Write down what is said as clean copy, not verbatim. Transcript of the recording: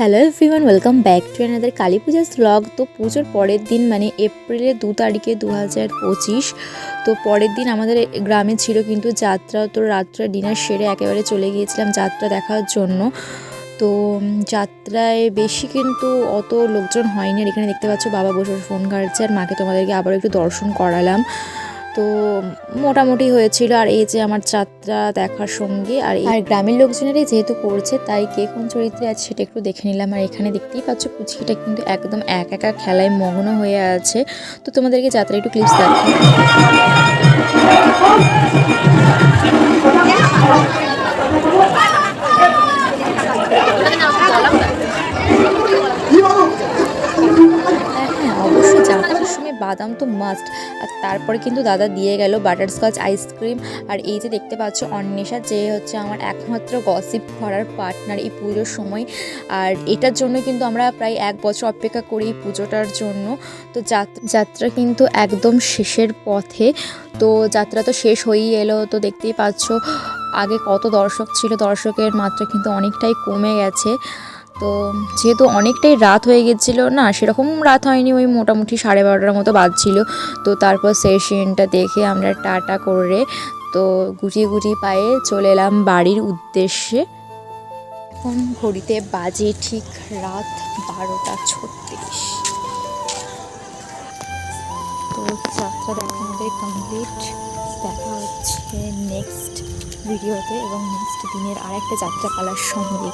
Hello everyone, welcome back to another Kali পূজার blog. তো পুজোর পরের দিন মানে এপ্রিলের 2 তারিখে 2025। তো পরের দিন আমাদের গ্রামে ছিল কিন্তু যাত্রা। তো রাত্রে ডিনার সেরে একেবারে চলে গিয়েছিলাম যাত্রা দেখার জন্য। তো যাত্রায় বেশি কিন্তু অত লোকজন হয়নি। আর এখানে দেখতে পাচ্ছ বাবা বসে ফোন ঘাটছে, আর মাকে তোমাদেরকে আবারও একটু দর্শন করালাম। তো মোটামুটি হয়েছিল। আর এই যে আমার যাত্রা দেখার সঙ্গে আর গ্রামের লোকজনেরই যেহেতু করছে, তাই কে কোন চরিত্রে আছে সেটা একটু দেখে নিলাম। আর এখানে দেখতেই পাচ্ছ পুচকিটা কিন্তু একদম একা খেলায় মগ্ন হয়ে আছে। তো তোমাদেরকে যাত্রা একটু ক্লিপস দেখাই। অবশ্যই যাত্রার সময় বাদাম তো মাস্ট। আর তারপরে কিন্তু দাদা দিয়ে গেল বাটারস্কচ আইসক্রিম। আর এই যে দেখতে পাচ্ছ অন্বেষা, যে হচ্ছে আমার একমাত্র গসিপ করার পার্টনার এই পুজোর সময়। আর এটার জন্য কিন্তু আমরা প্রায় 1 বছর অপেক্ষা করি এই পুজোটার জন্য। তো যাত্রা কিন্তু একদম শেষের পথে। তো যাত্রা তো শেষ হয়েই এলো। তো দেখতেই পাচ্ছ আগে কত দর্শক ছিল, দর্শকের মাত্রা কিন্তু অনেকটাই কমে গেছে। তো যেহেতু অনেকটাই রাত হয়ে গেছিলো, না সেরকম রাত হয়নি, ওই মোটামুটি 12:30টার মতো বাজছিল। তো তারপর সেশনটা দেখে আমরা টাটা করে তো গুটিয়ে পায়ে চলে এলাম বাড়ির উদ্দেশ্যে। এখন ঘড়িতে বাজে ঠিক রাত 12:36। তো যাত্রা দেখা আমাদের কমপ্লিট। দেখা হচ্ছে নেক্সট ভিডিওতে এবং নেক্সট দিনের আরেকটা যাত্রা পালার সঙ্গে।